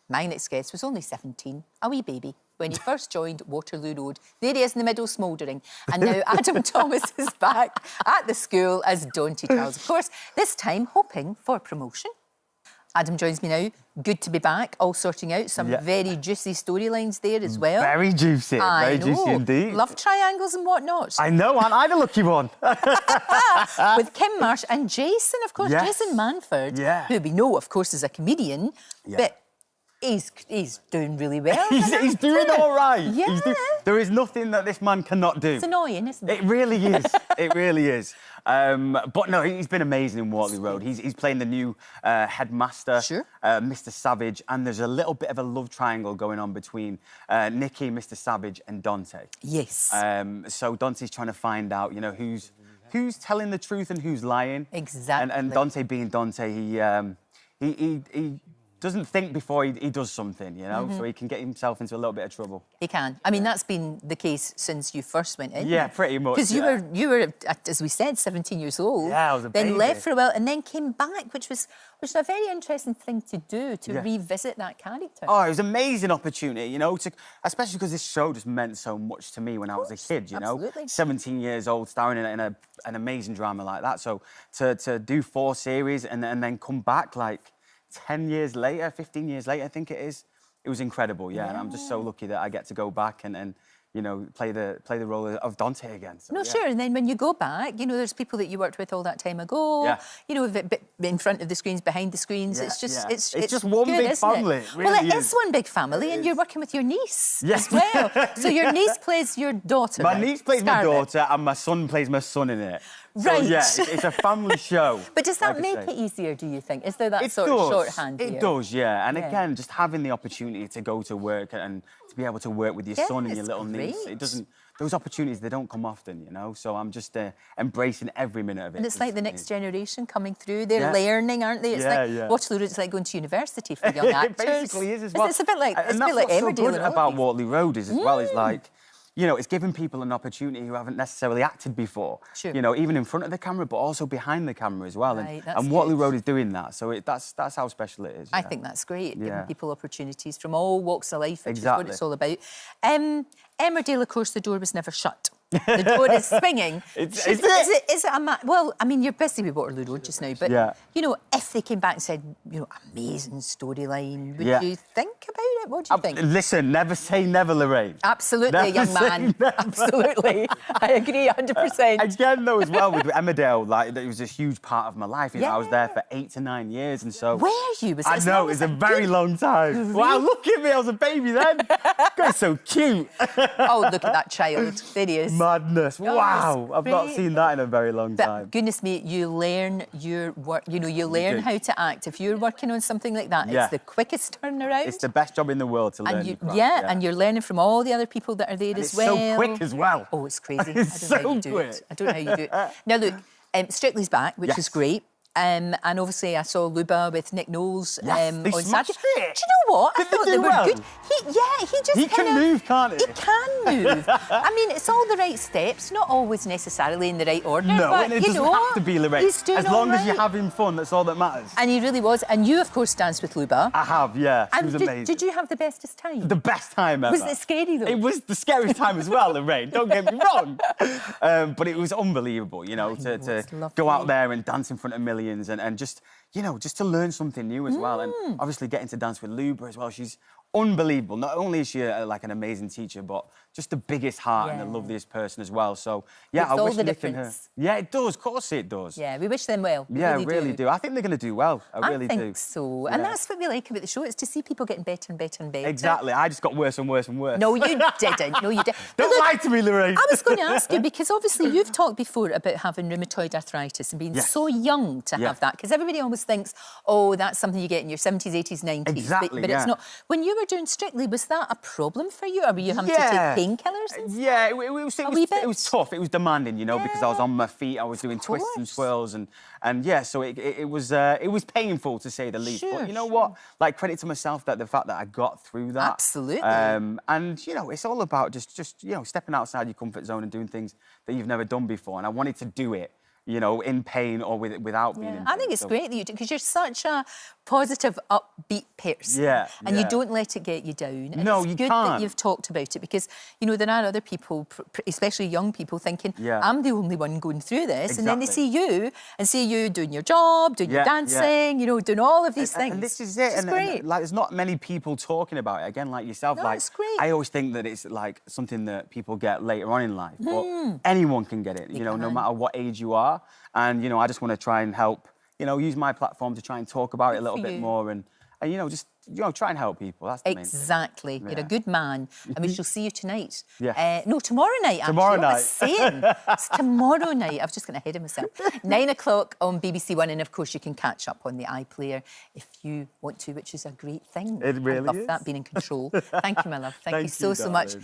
my next guest was only 17, a wee baby, when he first joined Waterloo Road. There he is in the middle, smouldering. And now Adam Thomas is back at the school as Donte Charles. Of course, this time hoping for promotion. Adam joins me now. Good to be back, all sorting out some very juicy storylines there as well. Very juicy, very juicy indeed. Love triangles and whatnot. I know, aren't I the lucky one? With Kim Marsh and Jason, of course, Jason Manford, who we know, of course, is a comedian, but he's doing really well. He's doing all right. Yeah. There is nothing that this man cannot do. It's annoying, isn't it? It really is. It really is. But no, he's been amazing in Waterloo Road. He's playing the new headmaster, Mr. Savage, and there's a little bit of a love triangle going on between Nikki, Mr. Savage, and Donte. Yes. So Donte's trying to find out, you know, who's telling the truth and who's lying. Exactly. And Donte being Donte, he doesn't think before he does something, you know, so he can get himself into a little bit of trouble. He can. I mean, that's been the case since you first went in. Yeah, pretty much. Because you were, as we said, 17 years old. Yeah, I was a baby. Then left for a while and then came back, which was a very interesting thing to do, to revisit that character. Oh, it was an amazing opportunity, you know, especially because this show just meant so much to me when I was a kid, you know. 17 years old, starring in an amazing drama like that. So to do 4 series and then come back, like, 10 years later, 15 years later, I think it is. It was incredible, and I'm just so lucky that I get to go back and you know, play the role of Donte again. So, sure. And then when you go back, you know, there's people that you worked with all that time ago. You know, in front of the screens, behind the screens. It's just it's just one good, big family. It? Really well, it is one big family, and you're working with your niece as well. So your niece plays your daughter. My niece plays my daughter, and my son plays my son in it. Right. So, yeah, it's a family show. But does that make it easier, do you think? Is there that sort of shorthand here? It does, yeah. And again, just having the opportunity to go to work and to be able to work with your son and your little niece, it doesn't... Those opportunities, they don't come often, you know? So I'm just embracing every minute of it. And it's like the next generation coming through. They're learning, aren't they? It's like Waterloo Road, it's like going to university for young actors. It basically is as well. It's a bit like Emmerdale. What's so good about Waterloo Road is as well, is like, you know, it's giving people an opportunity who haven't necessarily acted before. Sure. You know, even in front of the camera, but also behind the camera as well. Right, and Waterloo Road is doing that. So that's how special it is. I think that's great, giving people opportunities from all walks of life, which is what it's all about. Emmerdale, of course, the door was never shut. The door is swinging. Is it well, I mean, you're busy with Waterloo Road just now, but, you know, if they came back and said, you know, amazing storyline, would you think about it? What do you think? Listen, never say never, Lorraine. Absolutely, young man. Absolutely. I agree 100%. Again, though, as well, with Emmerdale, like, it was a huge part of my life. You know, I was there for 8 to 9 years, and so... Were you? I know, it was a very long time. Wow, look at me, I was a baby then. God, so cute. Oh, look at that child. There he is. Madness. Wow. I've not seen that in a very long time. Goodness me, you learn your work. You know, you learn how to act. If you're working on something like that, it's the quickest turnaround. It's the best job in the world to learn. And you're learning from all the other people that are there as well. It's so quick as well. Oh, it's crazy. It's I don't know how you do it. I don't know how you do it. Now, look, Strictly's back, which is great. And obviously I saw Luba with Nick Knowles on Saturday. Do you know what? I thought they were good. He can move, can't he? He can move. I mean, it's all the right steps, not always necessarily in the right order. No, but, and it doesn't have to be Lorraine. He's doing as long as you're having fun, that's all that matters. And he really was. And you, of course, danced with Luba. I have, yeah. It was amazing. Did you have the bestest time? The best time ever. Was it scary, though? It was the scariest time as well, Lorraine. Don't get me wrong. But it was unbelievable, you know, to go out there and dance in front of millions and just... You know, just to learn something new as well. And obviously getting to dance with Luba as well. She's unbelievable. Not only is she like an amazing teacher, but just the biggest heart and the loveliest person as well. So, yeah, I wish Nick and her... Yeah, it does. Of course it does. Yeah, we wish them well. Yeah, I really do. I think they're going to do well. I really do. I think so. And that's what we like about the show. It's to see people getting better and better and better. Exactly. I just got worse and worse and worse. No, you didn't. No, you didn't. Don't lie to me, Lorraine. I was going to ask you, because obviously you've talked before about having rheumatoid arthritis and being so young to have that. Because everybody always thinks, oh, that's something you get in your 70s, 80s, 90s. Exactly, but it's not. When you were doing Strictly, was that a problem for you? Or were you having to take painkillers and stuff? Yeah, it was tough. It was demanding, you know, because I was on my feet. I was doing twists and swirls, and yeah, so it was painful to say the least. But you know what? Like, credit to myself that the fact that I got through that. Absolutely. And you know, it's all about just you know, stepping outside your comfort zone and doing things that you've never done before. And I wanted to do it you know, in pain or without being in pain. I think it's great that you do, because you're such a positive, upbeat person. Yeah, and you don't let it get you down. And No, it's you good can't. that you've talked about it, because, you know, there are other people, especially young people, thinking, I'm the only one going through this. And then they see you doing your job, doing your dancing, you know, doing all of these things. And this is it. It's great. And, like, there's not many people talking about it. Again, like yourself, No, like, it's great. I always think that it's like something that people get later on in life. But anyone can get it, you know, no matter what age you are. And, you know, I just want to try and help, you know, use my platform to try and talk about it a little bit more and, you know, just, you know, try and help people. That's the main thing. Exactly. You're a good man. And we shall see you tonight. Yeah. No, tomorrow night, actually. Tomorrow What am I night. saying? It's tomorrow night. I've just got ahead of myself. 9 o'clock on BBC One. And, of course, you can catch up on the iPlayer if you want to, which is a great thing. It really I love is. that, being in control. Thank you, my love. Thank you so much.